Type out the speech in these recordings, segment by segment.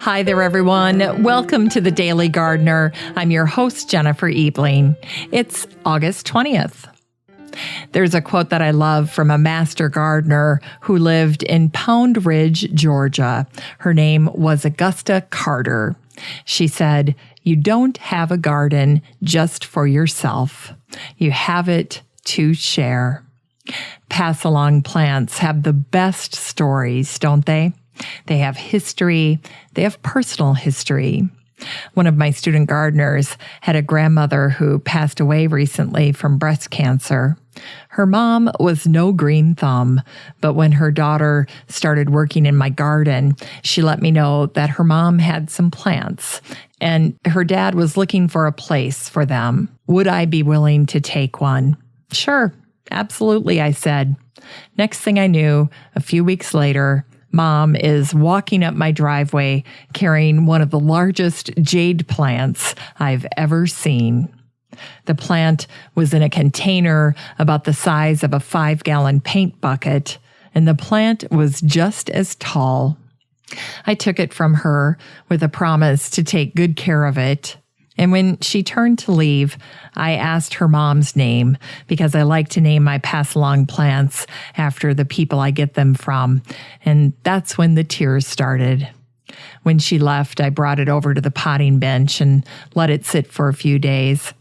Hi there, everyone. Welcome to the Daily Gardener. I'm your host, Jennifer Ebling. It's August 20th. There's a quote that I love from a master gardener who lived in Pound Ridge, Georgia. Her name was Augusta Carter. She said, "You don't have a garden just for yourself. You have it to share." Pass-along plants have the best stories, don't they? They have history. They have personal history. One of my student gardeners had a grandmother who passed away recently from breast cancer. Her mom was no green thumb, but when her daughter started working in my garden, she let me know that her mom had some plants, and her dad was looking for a place for them. Would I be willing to take one? Sure, absolutely, I said. Next thing I knew, a few weeks later, Mom is walking up my driveway carrying one of the largest jade plants I've ever seen. The plant was in a container about the size of a 5-gallon paint bucket, and the plant was just as tall. I took it from her with a promise to take good care of it. And when she turned to leave, I asked her mom's name because I like to name my pass-along plants after the people I get them from. And that's when the tears started. When she left, I brought it over to the potting bench and let it sit for a few days.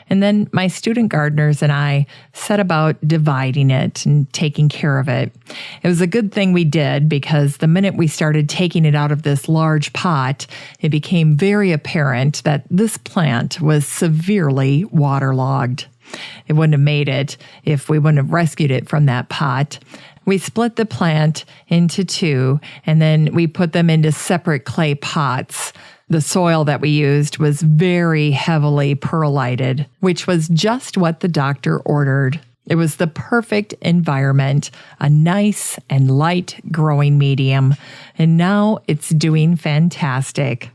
And then my student gardeners and I set about dividing it and taking care of it. It was a good thing we did because the minute we started taking it out of this large pot, it became very apparent that this plant was severely waterlogged. It wouldn't have made it if we wouldn't have rescued it from that pot. We split the plant into two, and then we put them into separate clay pots. The soil that we used was very heavily perlited, which was just what the doctor ordered. It was the perfect environment, a nice and light growing medium, and now it's doing fantastic.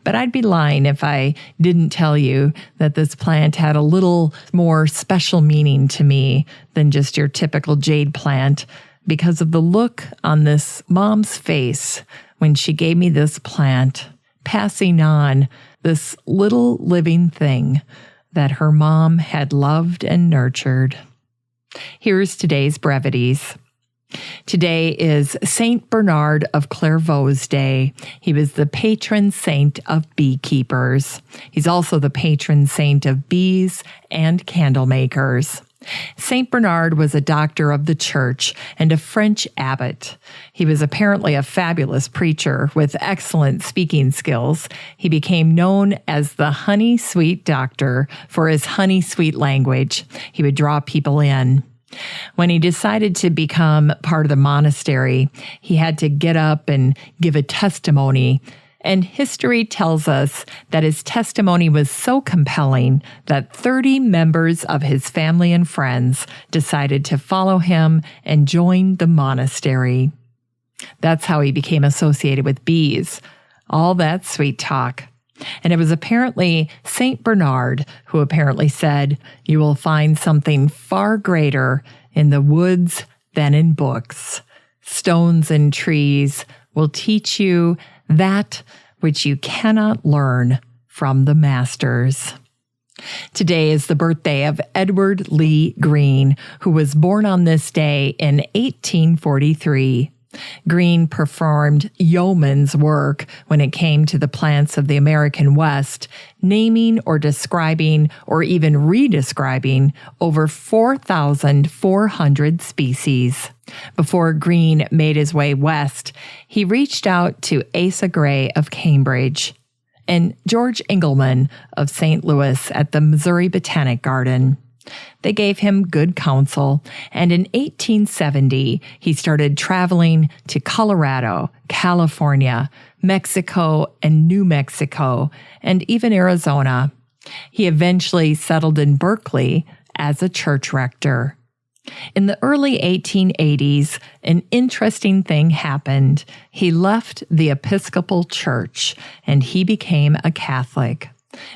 But I'd be lying if I didn't tell you that this plant had a little more special meaning to me than just your typical jade plant, because of the look on this mom's face when she gave me this plant, passing on this little living thing that her mom had loved and nurtured. Here's today's brevities. Today is Saint Bernard of Clairvaux' Day. He was the patron saint of beekeepers. He's also the patron saint of bees and candlemakers. Saint Bernard was a doctor of the church and a French abbot. He was apparently a fabulous preacher with excellent speaking skills. He became known as the honey-sweet doctor for his honey-sweet language. He would draw people in. When he decided to become part of the monastery, he had to get up and give a testimony. And history tells us that his testimony was so compelling that 30 members of his family and friends decided to follow him and join the monastery. That's how he became associated with bees. All that sweet talk. And it was apparently Saint Bernard who apparently said, "You will find something far greater in the woods than in books. Stones and trees will teach you that which you cannot learn from the masters." Today is the birthday of Edward Lee Green, who was born on this day in 1843. Green performed yeoman's work when it came to the plants of the American West, naming or describing or even redescribing over 4,400 species. Before Green made his way west, he reached out to Asa Gray of Cambridge and George Englemann of St. Louis at the Missouri Botanic Garden. They gave him good counsel, and in 1870, he started traveling to Colorado, California, Mexico, and New Mexico, and even Arizona. He eventually settled in Berkeley as a church rector. In the early 1880s, an interesting thing happened. He left the Episcopal Church, and he became a Catholic.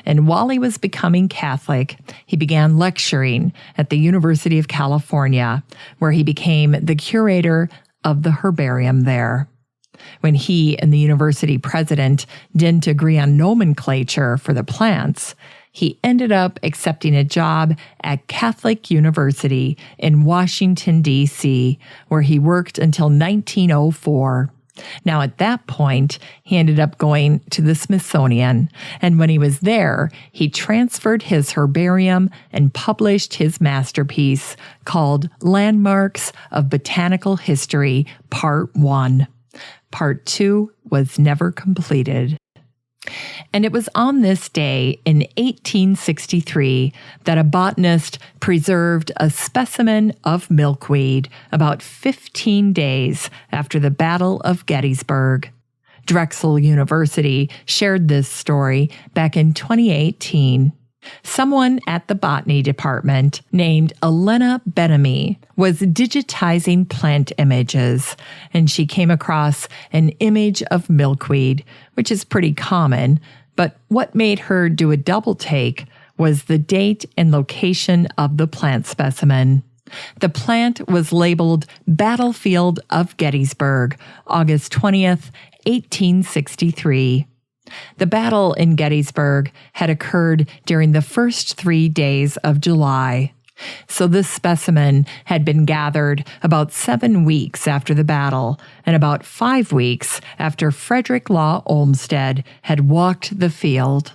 And while he was becoming Catholic, he began lecturing at the University of California, where he became the curator of the herbarium there. When he and the university president didn't agree on nomenclature for the plants, he ended up accepting a job at Catholic University in Washington, D.C., where he worked until 1904. Now, at that point, he ended up going to the Smithsonian, and when he was there, he transferred his herbarium and published his masterpiece called Landmarks of Botanical History, Part 1. Part 2 was never completed. And it was on this day in 1863 that a botanist preserved a specimen of milkweed about 15 days after the Battle of Gettysburg. Drexel University shared this story back in 2018. Someone at the botany department named Elana Benamy was digitizing plant images, and she came across an image of milkweed, which is pretty common, but what made her do a double take was the date and location of the plant specimen. The plant was labeled Battlefield of Gettysburg, August 20th, 1863. The battle in Gettysburg had occurred during the first 3 days of July. So this specimen had been gathered about 7 weeks after the battle and about 5 weeks after Frederick Law Olmsted had walked the field.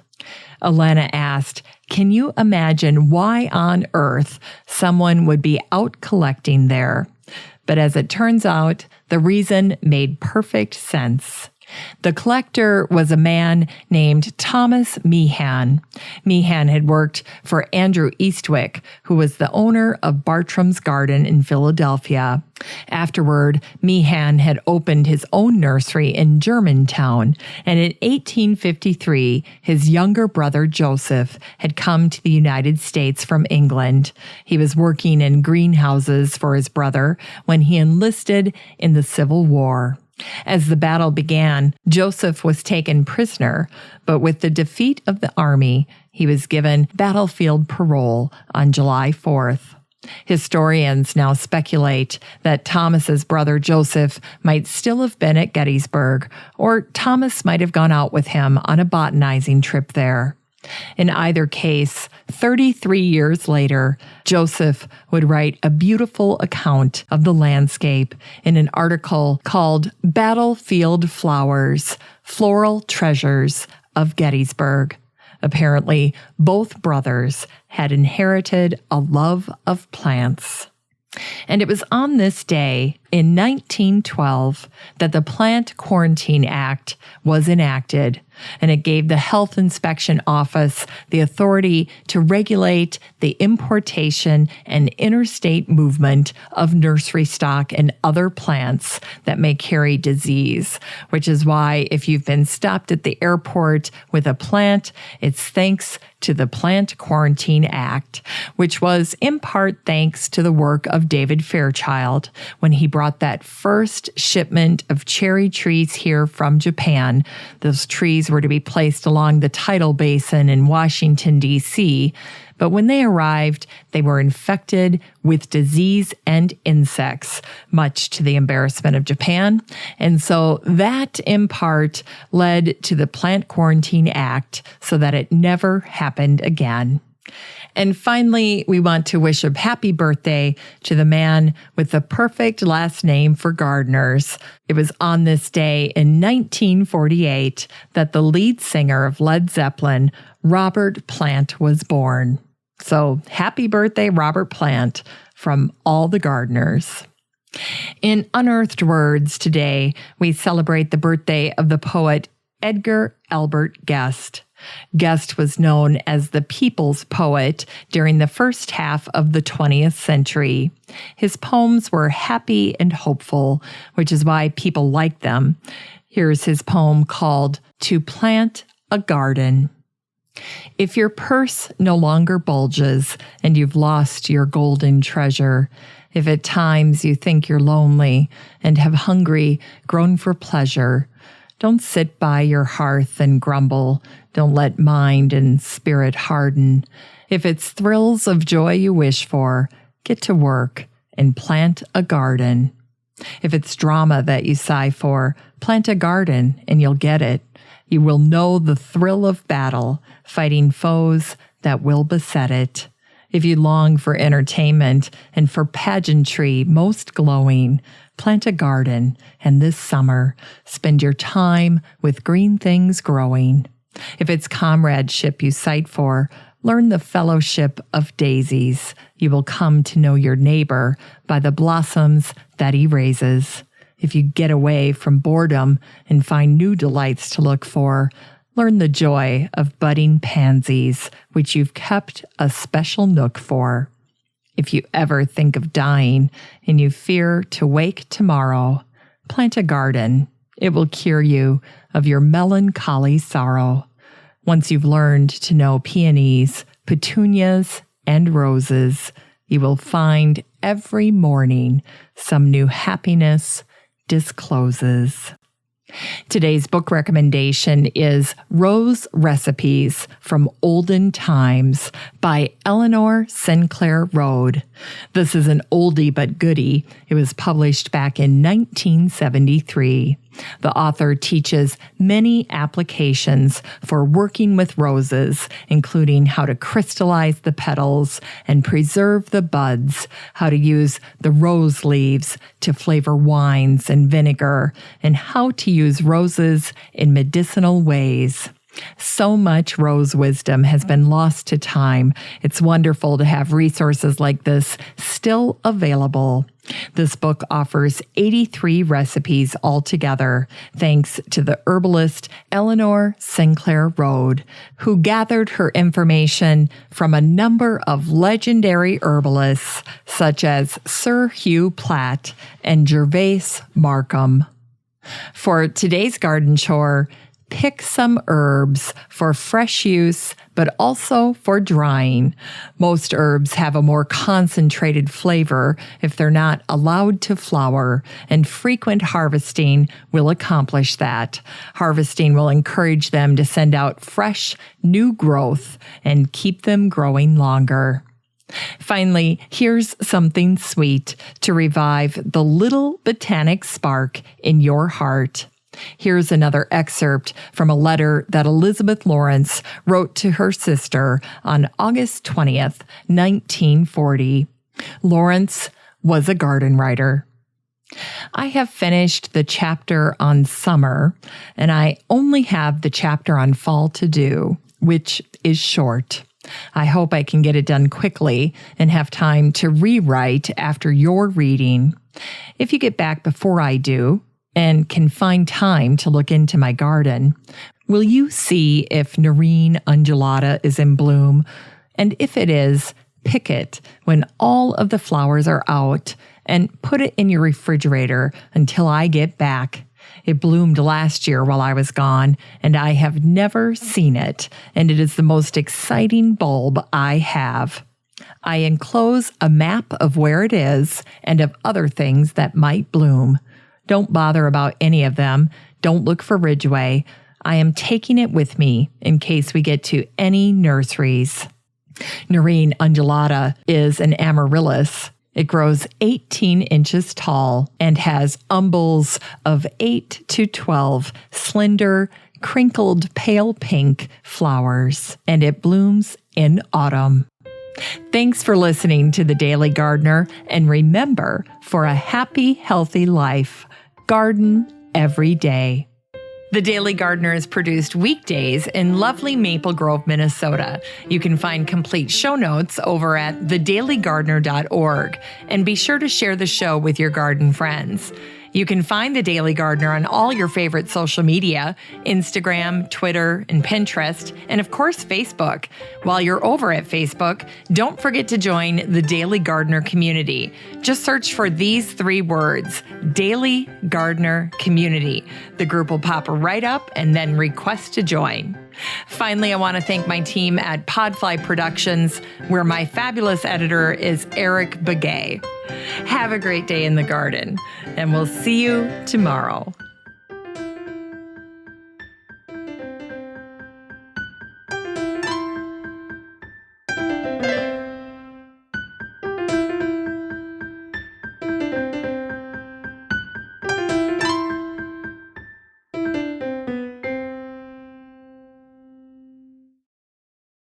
Elana asked, "Can you imagine why on earth someone would be out collecting there?" But as it turns out, the reason made perfect sense. The collector was a man named Thomas Meehan. Meehan had worked for Andrew Eastwick, who was the owner of Bartram's Garden in Philadelphia. Afterward, Meehan had opened his own nursery in Germantown, and in 1853, his younger brother Joseph had come to the United States from England. He was working in greenhouses for his brother when he enlisted in the Civil War. As the battle began, Joseph was taken prisoner, but with the defeat of the army, he was given battlefield parole on July 4th. Historians now speculate that Thomas's brother Joseph might still have been at Gettysburg, or Thomas might have gone out with him on a botanizing trip there. In either case, 33 years later, Joseph would write a beautiful account of the landscape in an article called Battlefield Flowers, Floral Treasures of Gettysburg. Apparently, both brothers had inherited a love of plants. And it was on this day in 1912 that the Plant Quarantine Act was enacted, and it gave the Health Inspection Office the authority to regulate the importation and interstate movement of nursery stock and other plants that may carry disease, which is why if you've been stopped at the airport with a plant, it's thanks to the Plant Quarantine Act, which was in part thanks to the work of David Fairchild when he brought that first shipment of cherry trees here from Japan. Those trees were to be placed along the tidal basin in Washington, D.C., but when they arrived, they were infected with disease and insects, much to the embarrassment of Japan. And so that, in part, led to the Plant Quarantine Act so that it never happened again. And finally, we want to wish a happy birthday to the man with the perfect last name for gardeners. It was on this day in 1948 that the lead singer of Led Zeppelin, Robert Plant, was born. So happy birthday, Robert Plant, from all the gardeners. In Unearthed Words today, we celebrate the birthday of the poet Edgar Albert Guest. Guest was known as the people's poet during the first half of the 20th century. His poems were happy and hopeful, which is why people liked them. Here's his poem called To Plant a Garden. If your purse no longer bulges and you've lost your golden treasure, if at times you think you're lonely and have hungry grown for pleasure, don't sit by your hearth and grumble. Don't let mind and spirit harden. If it's thrills of joy you wish for, get to work and plant a garden. If it's drama that you sigh for, plant a garden and you'll get it. You will know the thrill of battle, fighting foes that will beset it. If you long for entertainment and for pageantry most glowing, plant a garden and this summer spend your time with green things growing. If it's comradeship you sight for, learn the fellowship of daisies. You will come to know your neighbor by the blossoms that he raises. If you get away from boredom and find new delights to look for, learn the joy of budding pansies, which you've kept a special nook for. If you ever think of dying and you fear to wake tomorrow, plant a garden. It will cure you of your melancholy sorrow. Once you've learned to know peonies, petunias, and roses, you will find every morning some new happiness discloses. Today's book recommendation is Rose Recipes from Olden Times by Eleanor Sinclair Rhode. This is an oldie but goodie. It was published back in 1973. The author teaches many applications for working with roses, including how to crystallize the petals and preserve the buds, how to use the rose leaves to flavor wines and vinegar, and how to use roses in medicinal ways. So much rose wisdom has been lost to time. It's wonderful to have resources like this still available. This book offers 83 recipes altogether, thanks to the herbalist Eleanor Sinclair Rhode, who gathered her information from a number of legendary herbalists such as Sir Hugh Platt and Gervase Markham. For today's garden chore, pick some herbs for fresh use, but also for drying. Most herbs have a more concentrated flavor if they're not allowed to flower, and frequent harvesting will accomplish that. Harvesting will encourage them to send out fresh, new growth and keep them growing longer. Finally, here's something sweet to revive the little botanic spark in your heart. Here's another excerpt from a letter that Elizabeth Lawrence wrote to her sister on August 20th, 1940. Lawrence was a garden writer. I have finished the chapter on summer, and I only have the chapter on fall to do, which is short. I hope I can get it done quickly and have time to rewrite after your reading. If you get back before I do, and can find time to look into my garden, will you see if Nerine undulata is in bloom? And if it is, pick it when all of the flowers are out and put it in your refrigerator until I get back. It bloomed last year while I was gone, and I have never seen it, and it is the most exciting bulb I have. I enclose a map of where it is and of other things that might bloom. Don't bother about any of them. Don't look for Ridgway. I am taking it with me in case we get to any nurseries. Nerine undulata is an amaryllis. It grows 18 inches tall and has umbels of 8 to 12 slender, crinkled pale pink flowers, and it blooms in autumn. Thanks for listening to The Daily Gardener, and remember, for a happy, healthy life, garden every day. The Daily Gardener is produced weekdays in lovely Maple Grove, Minnesota. You can find complete show notes over at thedailygardener.org, and be sure to share the show with your garden friends. You can find The Daily Gardener on all your favorite social media, Instagram, Twitter, and Pinterest, and of course, Facebook. While you're over at Facebook, don't forget to join the Daily Gardener community. Just search for these 3 words, Daily Gardener Community. The group will pop right up and then request to join. Finally, I want to thank my team at Podfly Productions, where my fabulous editor is Eric Begay. Have a great day in the garden, and we'll see you tomorrow.